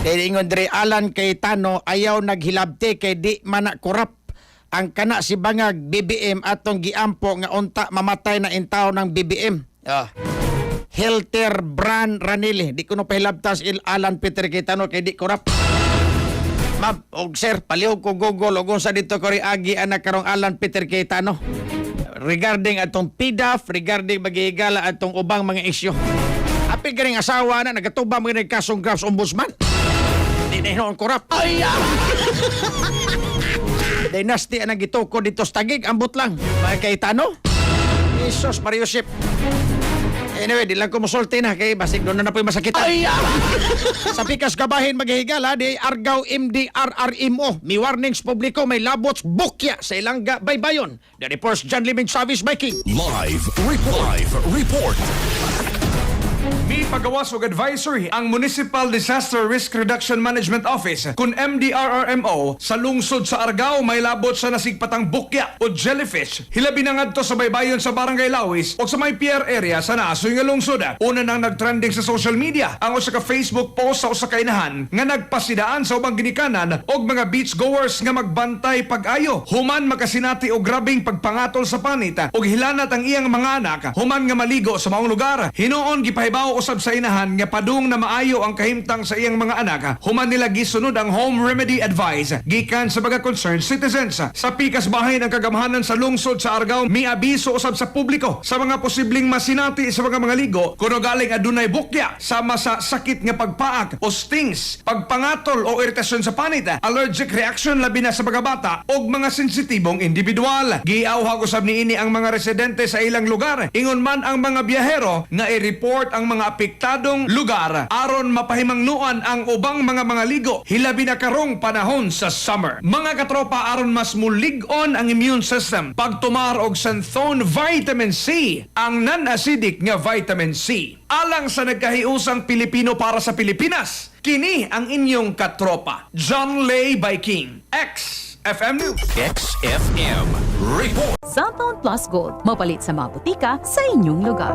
Kay ingon diri Alan Cayetano ayaw naghilabti kay di man na korap ang kana si bangag BBM atong giampo nga unta mamatay na intaw ng BBM. Helter Brand Ranili. Di ko no pahilabtas Alan Peter Cayetano kay di korap. Ma'am, og sir, palihog ko Google og unsa dito ko agi anak karong Alan Peter Cayetano. Regarding atong PDAF, regarding magigala atong ubang mga isyu. Apil ganing asawa na nagatuba mo ng kasong Graphs Ombudsman. Di na hinoon korap. Ay, dynasty ang gituko dito sa tagig, ambot lang. Mga Cayetano. Jesus, Mariusip. Anyway, di lang ko musulti na kay basig doon na po yung masakitan. Ay, sa pikas gabahin maghihigala di Argao MDRRMO. May warnings publiko, may labots bukya sa ilang baybayon. The reports John Liming Chavis Viking. Live report. May pagawas og advisory ang Municipal Disaster Risk Reduction Management Office kun MDRRMO sa lungsod sa Argao may labot sa nasigpatang bukya o jellyfish. Hilabi na ngadto sa baybayon sa Barangay Lawis o sa may pier area sa naasoy nga lungsod. Una nang nagtrending sa social media ang usa ka Facebook post sa usa ka inahan nga nagpasidaan sa ubang ginikanan og mga beach goers nga magbantay pag-ayo. Human makasinati og grabing pagpangatol sa panit og hilanat ang iyang mga anak human nga maligo sa maong lugar. Hinuon gipahibaw usab sa inahan nga padung na maayo ang kahimtang sa iyang mga anak human nila gisunod ang home remedy advice gikan sa mga concerned citizens. Sa pikas bahin ang kagamhanan sa lungsod sa Argao miabiso usab sa publiko sa mga posibleng masinati sa mga ligo kuno galing adunay bukya sama sa sakit nga pagpaak o stings, pagpangatol o iritasyon sa panit, allergic reaction labi na sa mga bata o mga sensitibong individual. Giawhag usab niini ang mga residente sa ilang lugar ingon man ang mga biyahero nga i-report ang mga apektadong lugar aron mapahimangnuan ang ubang mga ligo hilabi na karong panahon sa summer. Mga katropa, aron mas mulig-on ang immune system pagtumar og Santhone Vitamin C, ang non-acidic nga vitamin C. Alang sa nagkahiusang Pilipino para sa Pilipinas, kini ang inyong katropa. John Lay Viking, XFM News. XFM report. Santhone Plus Gold, mapalit sa mga butika sa inyong lugar.